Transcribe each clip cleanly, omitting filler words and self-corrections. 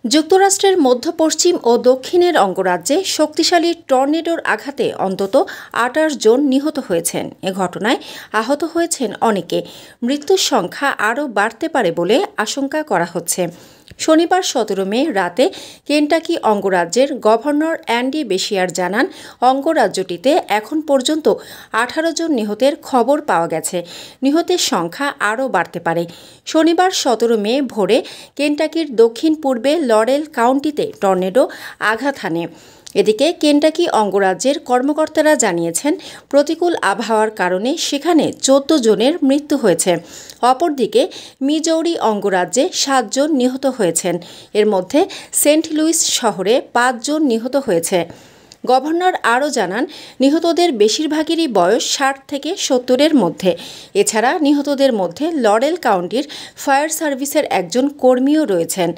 যুক্তরাষ্ট্রের মধ্য-পশ্চিম ও দক্ষিণের অঙ্গরাজ্যে শক্তিশালী টর্নেডোর আঘাতে অন্তত ২৮ জন নিহত হয়েছেন। এ ঘটনায় আহত হয়েছেন অনেকে। মৃত্যুর সংখ্যা আরও বাড়তে পারে বলে আশঙ্কা করা হচ্ছে। শনিবার ১৭ মে রাতে কেন্টাকি অঙ্গরাজ্যের গভর্নর অ্যান্ডি বেশিয়ার জানান, অঙ্গরাজ্যটিতে এখন পর্যন্ত ১৮ জন নিহতের খবর পাওয়া গেছে। নিহতের সংখ্যা আরও বাড়তে পারে। শনিবার ১৭ মে ভোরে কেন্টাকির দক্ষিণ পূর্বে লরেল কাউন্টিতে টর্নেডো আঘাত হানে। এদিকে কেন্টাকি অঙ্গরাজ্যের কর্মকর্তারা জানিয়েছেন, প্রতিকূল আবহাওয়ার কারণে সেখানে ১৪ জনের মৃত্যু হয়েছে। অপরদিকে মিজৌরি অঙ্গরাজ্যে ৭ জন নিহত হয়েছেন। এর মধ্যে সেন্ট লুইস শহরে ৫ জন নিহত হয়েছে। গভর্নর আরও জানান, নিহতদের বেশিরভাগেরই বয়স ৬০ থেকে ৭০-এর মধ্যে। এছাড়া নিহতদের মধ্যে লরেল কাউন্টির ফায়ার সার্ভিসের একজন কর্মীও রয়েছেন।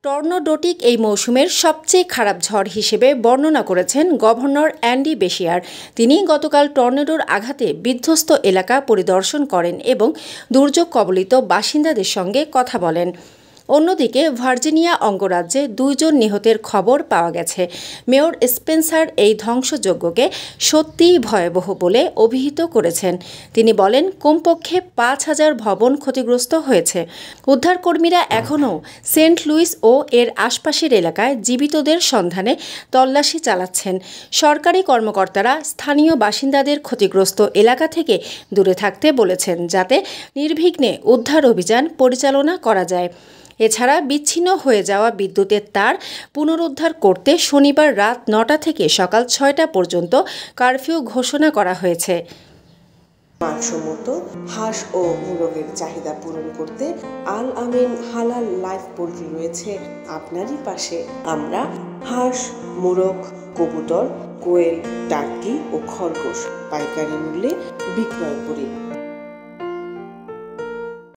টর্নেডোটিক এই মৌসুমের সবচেয়ে খারাপ ঝড় হিসেবে বর্ণনা করেছেন গভর্নর অ্যান্ডি বেশিয়ার। তিনি গতকাল টর্নেডোর আঘাতে বিধ্বস্ত এলাকা পরিদর্শন করেন এবং দুর্যোগ কবলিত বাসিন্দাদের সঙ্গে কথা বলেন। অন্যদিকে ভার্জিনিয়া অঙ্গরাজ্যে ২ জন নিহতের খবর পাওয়া গেছে। মেয়র স্পেন্সার এই ধ্বংসযজ্ঞকে সত্যিই ভয়াবহ বলে অভিহিত করেছেন। তিনি বলেন, কমপক্ষে ৫,০০০ ভবন ক্ষতিগ্রস্ত হয়েছে। উদ্ধারকর্মীরা এখনও সেন্ট লুইস ও এর আশপাশের এলাকায় জীবিতদের সন্ধানে তল্লাশি চালাচ্ছেন। সরকারি কর্মকর্তারা স্থানীয় বাসিন্দাদের ক্ষতিগ্রস্ত এলাকা থেকে দূরে থাকতে বলেছেন, যাতে নির্বিঘ্নে উদ্ধার অভিযান পরিচালনা করা যায়। এছাড়া বিচ্ছিন্ন হয়ে যাওয়া বিদ্যুতের তার পুনরুদ্ধার করতে শনিবার রাত ৯টা থেকে সকাল ৬টা পর্যন্ত কারফিউ ঘোষণা করা হয়েছে। মানসম্মত হাঁস ও মোরগের চাহিদা পূরণ করতে আল আমিন হালাল লাইভ পোল্ট্রি রয়েছে আপনারই পাশে। আমরা হাঁস, মোরগ, কবুতর, কোয়েল, টার্কি ও খরগোশ পাইকারি মূল্যে বিক্রয় করি।